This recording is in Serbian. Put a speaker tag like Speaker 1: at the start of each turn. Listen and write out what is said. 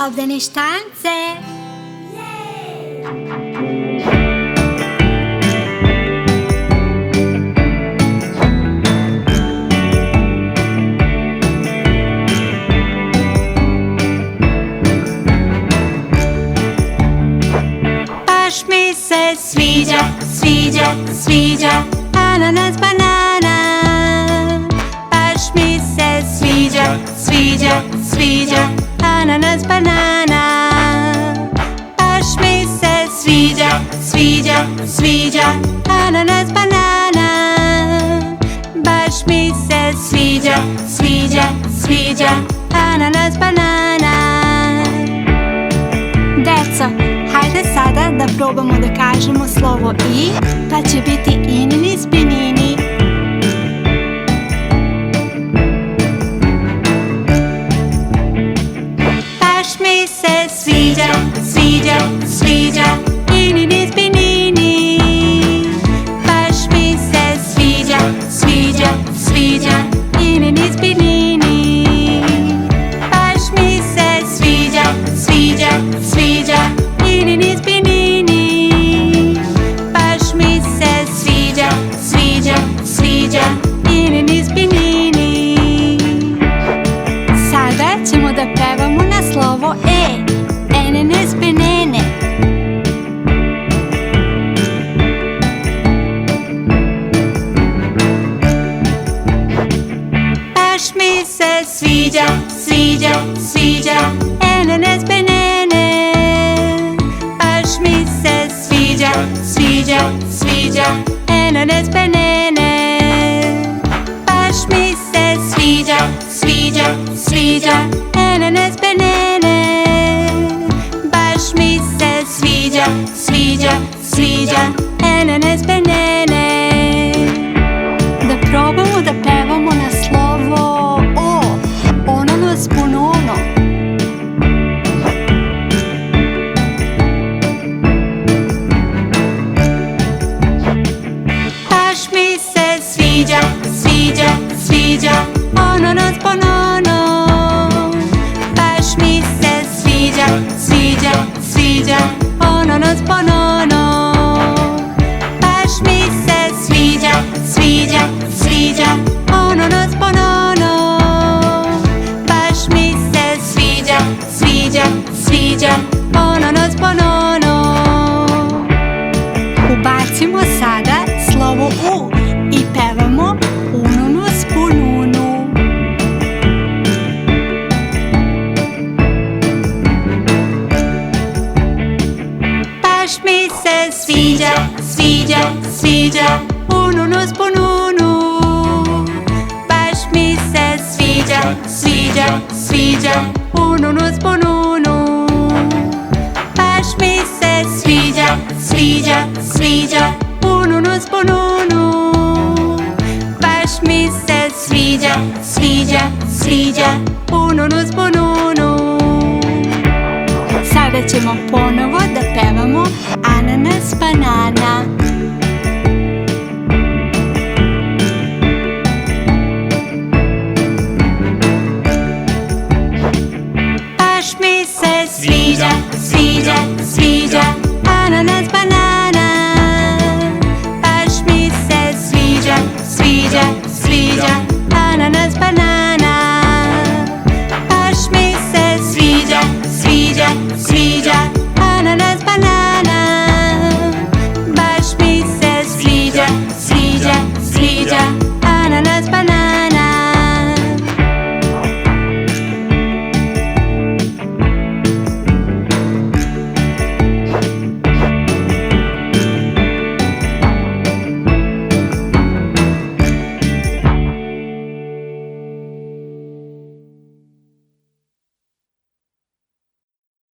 Speaker 1: ovde ništance.
Speaker 2: Baš mi se sviđa, sviđa, sviđa ananas banana. Baš mi se sviđa, sviđa, sviđa ananas banana. Baš mi se sviđa, sviđa, sviđa ananas banana. Baš mi se sviđa, sviđa, sviđa ananas banana.
Speaker 1: Deco, hajde sada da probamo da kažemo slovo i, pa će biti inini spinini.
Speaker 2: Baš mi se sviđa, sviđa, sviđa inini spinini. Baš mi se sviđa, sviđa, sviđa inini spinini. Baš mi se sviđa, sviđa, sviđa inini spinini. Baš mi se sviđa, sviđa, sviđa inini spinini.
Speaker 1: Sada ćemo da pevamo na slovo e. Enene spenene.
Speaker 2: Baš mi se sviđa, sviđa, sviđa enene spenene. Baš mi se sviđa, sviđa, sviđa enene spenene. Baš mi se sviđa, sviđa, sviđa enene spenene. Baš mi se sviđa, sviđa, sviđa enene spenene.
Speaker 1: Da probamo da pevamo na slovo o. Onono spunono.
Speaker 2: Baš mi se sviđa, sviđa, sviđa onono sponono. Baš mi se sviđa, sviđa, sviđa onono sponono. Baš mi se sviđa, sviđa, sviđa onono sponono. Baš mi se sviđa, sviđa, sviđa onono sponono.
Speaker 1: Ubacimo sada slovo u i pevamo ununu spununu.
Speaker 2: Baš mi se sviđa, sviđa, sviđa ununu spununu. Baš mi se sviđa, sviđa, sviđa ununu spununu. Baš mi se sviđa, sviđa, sviđa ununu spununu. Baš mi se sviđa, sviđa, sviđa ununu spununu.
Speaker 1: Sada ćemo ponovo da pevamo ananas banana.
Speaker 2: Baš mi se sviđa, sviđa, sviđa